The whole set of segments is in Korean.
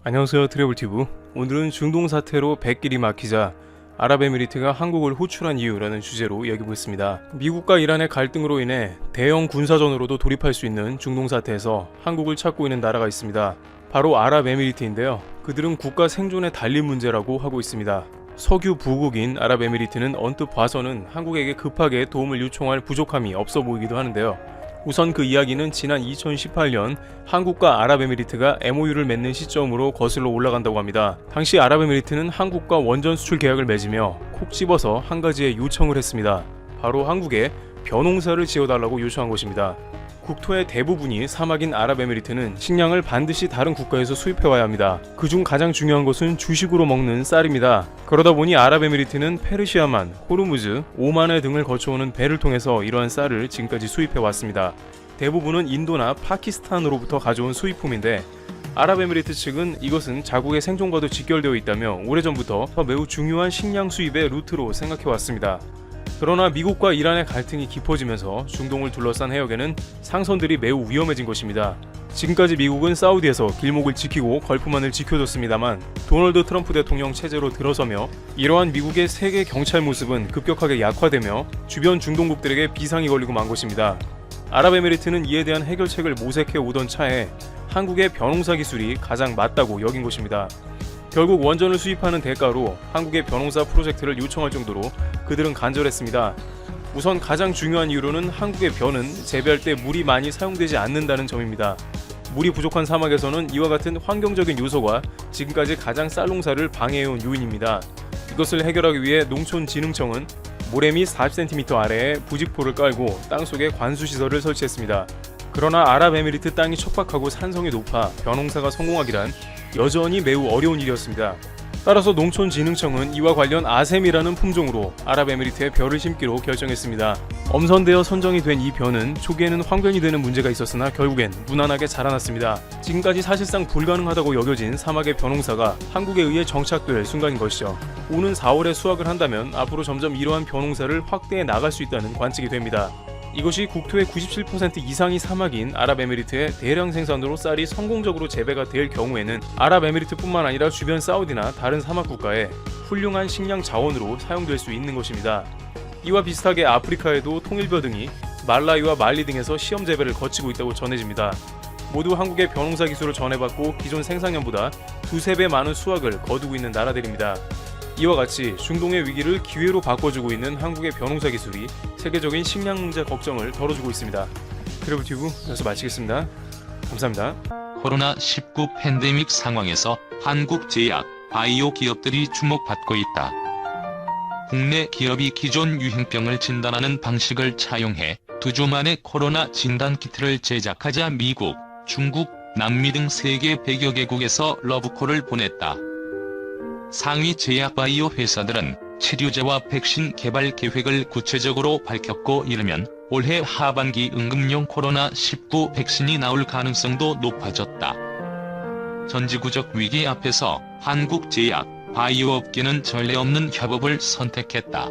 안녕하세요, 트래블튜브. 오늘은 중동 사태로 백길이 막히자 아랍에미리트가 한국을 호출한 이유라는 주제로 이야기해보겠습니다. 미국과 이란의 갈등으로 인해 대형 군사전으로도 돌입할 수 있는 중동 사태에서 한국을 찾고 있는 나라가 있습니다. 바로 아랍에미리트인데요. 그들은 국가 생존에 달린 문제라고 하고 있습니다. 석유 부국인 아랍에미리트는 언뜻 봐서는 한국에게 급하게 도움을 요청할 부족함이 없어 보이기도 하는데요. 우선 그 이야기는 지난 2018년 한국과 아랍에미리트가 MOU를 맺는 시점으로 거슬러 올라간다고 합니다. 당시 아랍에미리트는 한국과 원전 수출 계약을 맺으며 콕 집어서 한 가지의 요청을 했습니다. 바로 한국에 벼농사를 지어달라고 요청한 것입니다. 국토의 대부분이 사막인 아랍에미리트는 식량을 반드시 다른 국가에서 수입해와야 합니다. 그중 가장 중요한 것은 주식으로 먹는 쌀입니다. 그러다 보니 아랍에미리트는 페르시아만, 호르무즈, 오만의 등을 거쳐오는 배를 통해서 이러한 쌀을 지금까지 수입해왔습니다. 대부분은 인도나 파키스탄으로부터 가져온 수입품인데 아랍에미리트 측은 이것은 자국의 생존과도 직결되어 있다며 오래전부터 매우 중요한 식량 수입의 루트로 생각해왔습니다. 그러나 미국과 이란의 갈등이 깊어지면서 중동을 둘러싼 해역에는 상선들이 매우 위험해진 것입니다. 지금까지 미국은 사우디에서 길목을 지키고 걸프만을 지켜줬습니다만 도널드 트럼프 대통령 체제로 들어서며 이러한 미국의 세계 경찰 모습은 급격하게 약화되며 주변 중동국들에게 비상이 걸리고 만 것입니다. 아랍에미리트는 이에 대한 해결책을 모색해 오던 차에 한국의 벼농사 기술이 가장 맞다고 여긴 것입니다. 결국 원전을 수입하는 대가로 한국의 벼농사 프로젝트를 요청할 정도로 그들은 간절했습니다. 우선 가장 중요한 이유로는 한국의 벼는 재배할 때 물이 많이 사용되지 않는다는 점입니다. 물이 부족한 사막에서는 이와 같은 환경적인 요소가 지금까지 가장 쌀 농사를 방해해온 요인입니다. 이것을 해결하기 위해 농촌진흥청은 모래미 40cm 아래에 부직포를 깔고 땅속에 관수시설을 설치했습니다. 그러나 아랍에미리트 땅이 척박하고 산성이 높아 벼농사가 성공하기란 여전히 매우 어려운 일이었습니다. 따라서 농촌진흥청은 이와 관련 아셈이라는 품종으로 아랍에미리트에 벼를 심기로 결정했습니다. 엄선되어 선정이 된 이 벼는 초기에는 황변이 되는 문제가 있었으나 결국엔 무난하게 자라났습니다. 지금까지 사실상 불가능하다고 여겨진 사막의 벼농사가 한국에 의해 정착될 순간인 것이죠. 오는 4월에 수확을 한다면 앞으로 점점 이러한 벼농사를 확대해 나갈 수 있다는 관측이 됩니다. 이것이 국토의 97% 이상이 사막인 아랍에미리트의 대량 생산으로 쌀이 성공적으로 재배가 될 경우에는 아랍에미리트뿐만 아니라 주변 사우디나 다른 사막 국가에 훌륭한 식량 자원으로 사용될 수 있는 것입니다. 이와 비슷하게 아프리카에도 통일벼 등이 말라위와 말리 등에서 시험 재배를 거치고 있다고 전해집니다. 모두 한국의 벼농사 기술을 전해받고 기존 생산량보다 두세 배 많은 수확을 거두고 있는 나라들입니다. 이와 같이 중동의 위기를 기회로 바꿔주고 있는 한국의 벼농사 기술이 세계적인 식량 문제 걱정을 덜어주고 있습니다. 트래블튜브 여기서 마치겠습니다. 감사합니다. 코로나19 팬데믹 상황에서 한국 제약, 바이오 기업들이 주목받고 있다. 국내 기업이 기존 유행병을 진단하는 방식을 차용해 2주 만에 코로나 진단키트를 제작하자 미국, 중국, 남미 등 세계 100여 개국에서 러브콜을 보냈다. 상위 제약 바이오 회사들은 치료제와 백신 개발 계획을 구체적으로 밝혔고 이르면 올해 하반기 응급용 코로나19 백신이 나올 가능성도 높아졌다. 전지구적 위기 앞에서 한국 제약, 바이오 업계는 전례 없는 협업을 선택했다.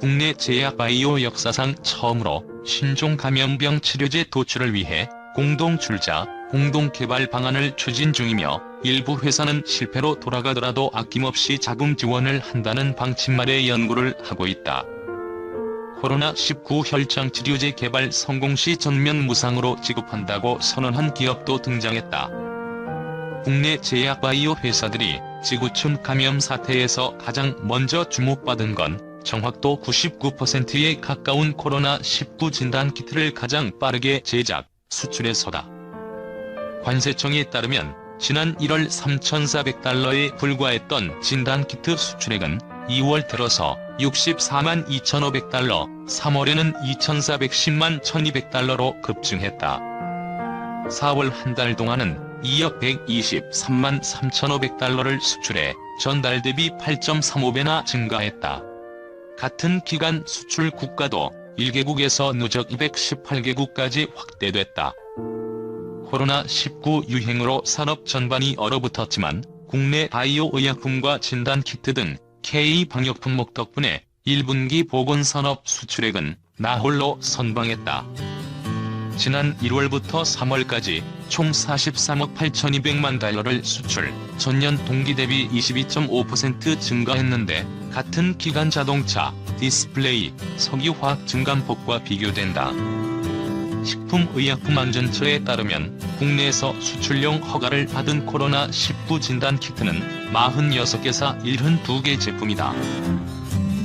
국내 제약 바이오 역사상 처음으로 신종 감염병 치료제 도출을 위해 공동 출자, 공동 개발 방안을 추진 중이며 일부 회사는 실패로 돌아가더라도 아낌없이 자금 지원을 한다는 방침 아래 연구를 하고 있다. 코로나19 혈장 치료제 개발 성공 시 전면 무상으로 지급한다고 선언한 기업도 등장했다. 국내 제약 바이오 회사들이 지구촌 감염 사태에서 가장 먼저 주목받은 건 정확도 99%에 가까운 코로나19 진단키트를 가장 빠르게 제작, 수출해서다. 관세청에 따르면 지난 1월 3,400달러에 불과했던 진단키트 수출액은 2월 들어서 64만 2,500달러, 3월에는 2,410만 1,200달러로 급증했다. 4월 한 달 동안은 2억 123만 3,500달러를 수출해 전달 대비 8.35배나 증가했다. 같은 기간 수출 국가도 1개국에서 누적 218개국까지 확대됐다. 코로나19 유행으로 산업 전반이 얼어붙었지만 국내 바이오 의약품과 진단키트 등 K-방역 품목 덕분에 1분기 보건산업 수출액은 나홀로 선방했다. 지난 1월부터 3월까지 총 43억 8,200만 달러를 수출, 전년 동기 대비 22.5% 증가했는데 같은 기간 자동차, 디스플레이, 석유화학 증감폭과 비교된다. 식품의약품안전처에 따르면 국내에서 수출용 허가를 받은 코로나19 진단키트는 46개사 72개 제품이다.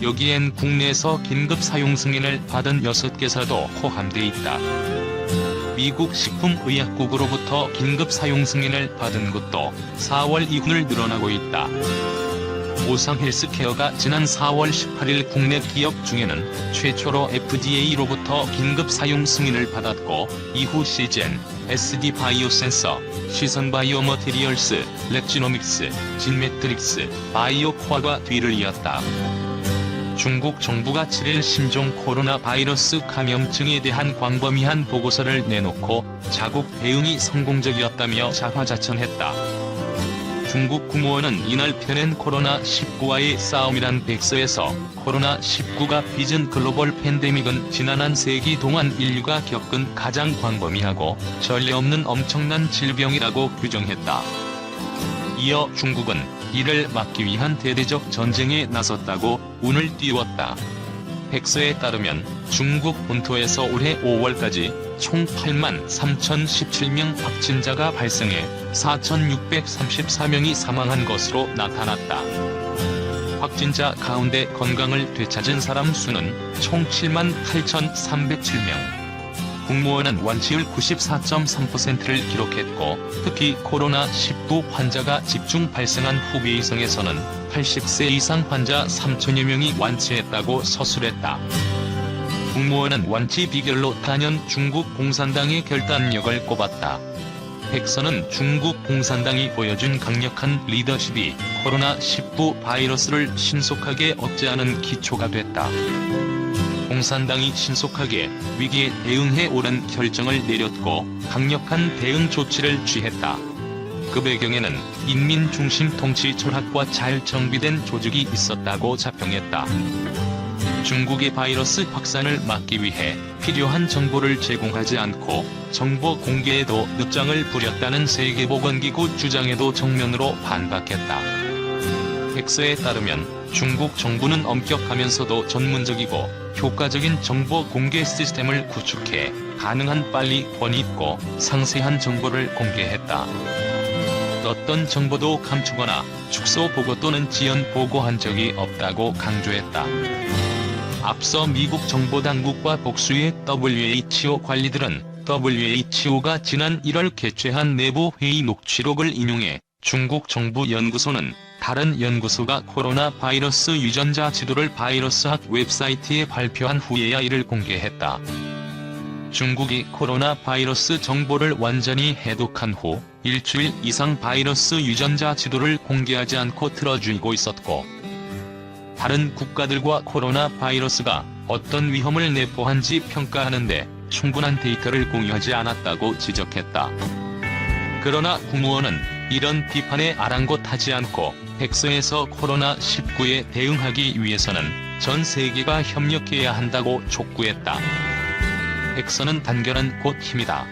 여기엔 국내에서 긴급 사용 승인을 받은 6개사도 포함돼 있다. 미국 식품의약국으로부터 긴급 사용 승인을 받은 곳도 4월 이후로 늘어나고 있다. 오상 헬스케어가 지난 4월 18일 국내 기업 중에는 최초로 FDA로부터 긴급 사용 승인을 받았고 이후 시젠, SD 바이오센서, 시선 바이오머티리얼스, 랩지노믹스, 진매트릭스, 바이오코아가 뒤를 이었다. 중국 정부가 7일 신종 코로나 바이러스 감염증에 대한 광범위한 보고서를 내놓고 자국 대응이 성공적이었다며 자화자찬했다. 중국 국무원은 이날 펴낸 코로나19와의 싸움이란 백서에서 코로나19가 빚은 글로벌 팬데믹은 지난 한 세기 동안 인류가 겪은 가장 광범위하고 전례 없는 엄청난 질병이라고 규정했다. 이어 중국은 이를 막기 위한 대대적 전쟁에 나섰다고 운을 띄웠다. 백서에 따르면 중국 본토에서 올해 5월까지 총 8만 3,017명 확진자가 발생해 4,634명이 사망한 것으로 나타났다. 확진자 가운데 건강을 되찾은 사람 수는 총 7만 8,307명. 국무원은 완치율 94.3%를 기록했고 특히 코로나19 환자가 집중 발생한 후베이성에서는 80세 이상 환자 3천여 명이 완치했다고 서술했다. 국무원은 완치 비결로 단연 중국 공산당의 결단력을 꼽았다. 백서는 중국 공산당이 보여준 강력한 리더십이 코로나19 바이러스를 신속하게 억제하는 기초가 됐다. 공산당이 신속하게 위기에 대응해 옳은 결정을 내렸고 강력한 대응 조치를 취했다. 그 배경에는 인민 중심 통치 철학과 잘 정비된 조직이 있었다고 자평했다. 중국의 바이러스 확산을 막기 위해 필요한 정보를 제공하지 않고 정보 공개에도 늦장을 부렸다는 세계보건기구 주장에도 정면으로 반박했다. 백서에 따르면 중국 정부는 엄격하면서도 전문적이고 효과적인 정보 공개 시스템을 구축해 가능한 빨리 권위 있고 상세한 정보를 공개했다. 어떤 정보도 감추거나 축소 보고 또는 지연 보고한 적이 없다고 강조했다. 앞서 미국 정보당국과 복수의 WHO 관리들은 WHO가 지난 1월 개최한 내부 회의 녹취록을 인용해 중국 정부 연구소는 다른 연구소가 코로나 바이러스 유전자 지도를 바이러스학 웹사이트에 발표한 후에야 이를 공개했다. 중국이 코로나 바이러스 정보를 완전히 해독한 후 일주일 이상 바이러스 유전자 지도를 공개하지 않고 틀어쥐고 있었고 다른 국가들과 코로나 바이러스가 어떤 위험을 내포한지 평가하는데 충분한 데이터를 공유하지 않았다고 지적했다. 그러나 국무원은 이런 비판에 아랑곳하지 않고 백서에서 코로나19에 대응하기 위해서는 전 세계가 협력해야 한다고 촉구했다. 백서는 단결한 곧 힘이다.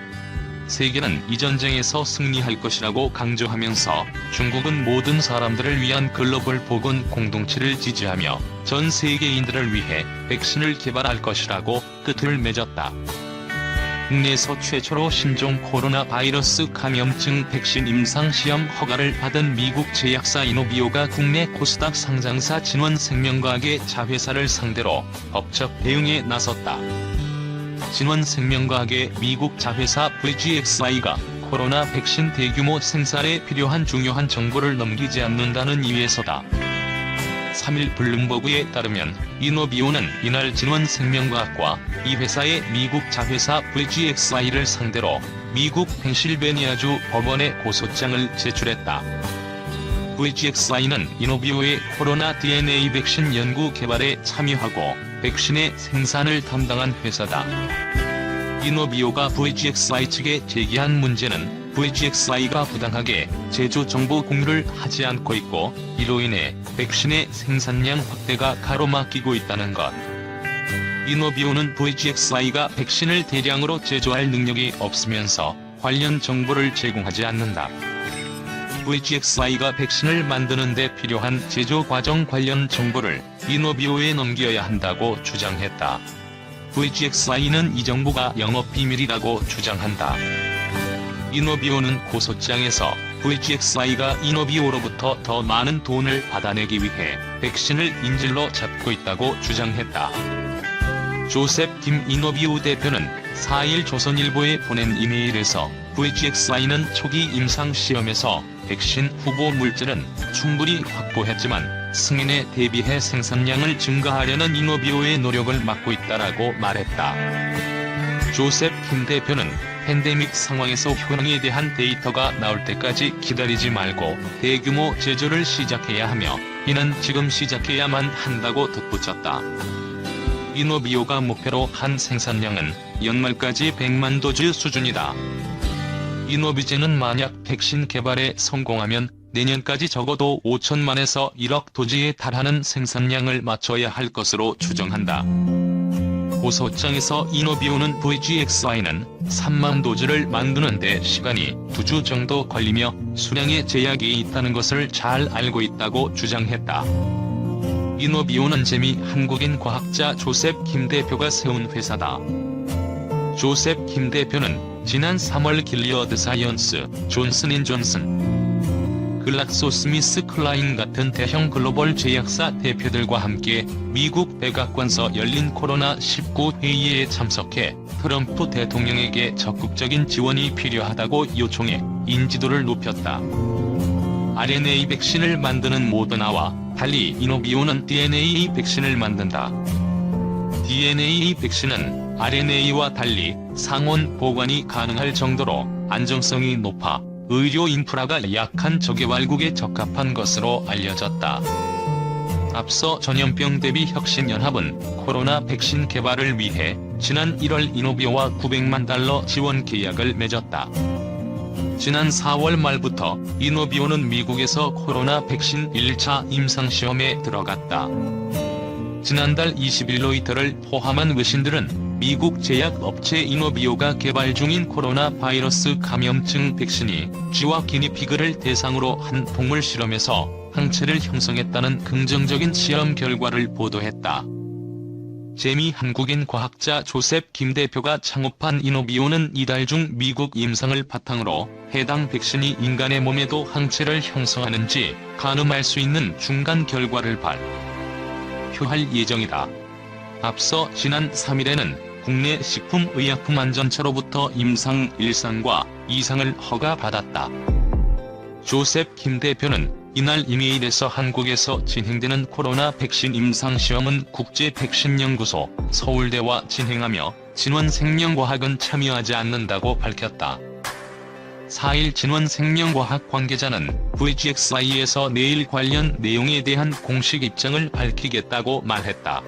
세계는 이 전쟁에서 승리할 것이라고 강조하면서 중국은 모든 사람들을 위한 글로벌 보건 공동체를 지지하며 전 세계인들을 위해 백신을 개발할 것이라고 끝을 맺었다. 국내에서 최초로 신종 코로나 바이러스 감염증 백신 임상시험 허가를 받은 미국 제약사 이노비오가 국내 코스닥 상장사 진원생명과학의 자회사를 상대로 법적 대응에 나섰다. 진원생명과학의 미국 자회사 VGXI가 코로나 백신 대규모 생산에 필요한 중요한 정보를 넘기지 않는다는 이유에서다. 3일 블룸버그에 따르면 이노비오는 이날 진원생명과학과 이 회사의 미국 자회사 VGXI를 상대로 미국 펜실베니아주 법원에 고소장을 제출했다. VGXI는 이노비오의 코로나 DNA 백신 연구 개발에 참여하고 백신의 생산을 담당한 회사다. 이노비오가 VGXI 측에 제기한 문제는 VGXI가 부당하게 제조 정보 공유를 하지 않고 있고 이로 인해 백신의 생산량 확대가 가로막히고 있다는 것. 이노비오는 VGXI가 백신을 대량으로 제조할 능력이 없으면서 관련 정보를 제공하지 않는다. VGXI가 백신을 만드는 데 필요한 제조 과정 관련 정보를 이노비오에 넘겨야 한다고 주장했다. VGXI는 이 정보가 영업비밀이라고 주장한다. 이노비오는 고소장에서 VGXI가 이노비오로부터 더 많은 돈을 받아내기 위해 백신을 인질로 잡고 있다고 주장했다. 조셉 김 이노비오 대표는 4일 조선일보에 보낸 이메일에서 VGXI는 초기 임상시험에서 백신 후보 물질은 충분히 확보했지만 승인에 대비해 생산량을 증가하려는 이노비오의 노력을 막고 있다라고 말했다. 조셉 김 대표는 팬데믹 상황에서 효능에 대한 데이터가 나올 때까지 기다리지 말고 대규모 제조를 시작해야 하며 이는 지금 시작해야만 한다고 덧붙였다. 이노비오가 목표로 한 생산량은 연말까지 100만 도즈 수준이다. 이노비제는 만약 백신 개발에 성공하면 내년까지 적어도 5천만에서 1억 도즈에 달하는 생산량을 맞춰야 할 것으로 추정한다. 고소장에서 이노비오는 VGXI는 3만 도즈를 만드는 데 시간이 2주 정도 걸리며 수량에 제약이 있다는 것을 잘 알고 있다고 주장했다. 이노비오는 재미 한국인 과학자 조셉 김 대표가 세운 회사다. 조셉 김 대표는 지난 3월 길리어드 사이언스, 존슨앤존슨, 글락소스미스클라인 같은 대형 글로벌 제약사 대표들과 함께 미국 백악관서 열린 코로나19 회의에 참석해 트럼프 대통령에게 적극적인 지원이 필요하다고 요청해 인지도를 높였다. RNA 백신을 만드는 모더나와 달리 이노비오는 DNA 백신을 만든다. DNA 백신은 RNA와 달리 상온 보관이 가능할 정도로 안정성이 높아 의료 인프라가 약한 저개발국에 적합한 것으로 알려졌다. 앞서 전염병 대비 혁신연합은 코로나 백신 개발을 위해 지난 1월 이노비오와 $900만 지원 계약을 맺었다. 지난 4월 말부터 이노비오는 미국에서 코로나 백신 1차 임상시험에 들어갔다. 지난달 20일 로이터를 포함한 외신들은 미국 제약업체 이노비오가 개발 중인 코로나 바이러스 감염증 백신이 쥐와 기니피그를 대상으로 한 동물 실험에서 항체를 형성했다는 긍정적인 시험 결과를 보도했다. 재미 한국인 과학자 조셉 김 대표가 창업한 이노비오는 이달 중 미국 임상을 바탕으로 해당 백신이 인간의 몸에도 항체를 형성하는지 가늠할 수 있는 중간 결과를 발표할 예정이다. 앞서 지난 3일에는 국내 식품의약품안전처로부터 임상 1상과 2상을 허가받았다. 조셉 김 대표는 이날 이메일에서 한국에서 진행되는 코로나 백신 임상시험은 국제백신연구소 서울대와 진행하며 진원생명과학은 참여하지 않는다고 밝혔다. 4일 진원생명과학 관계자는 VGXI에서 내일 관련 내용에 대한 공식 입장을 밝히겠다고 말했다.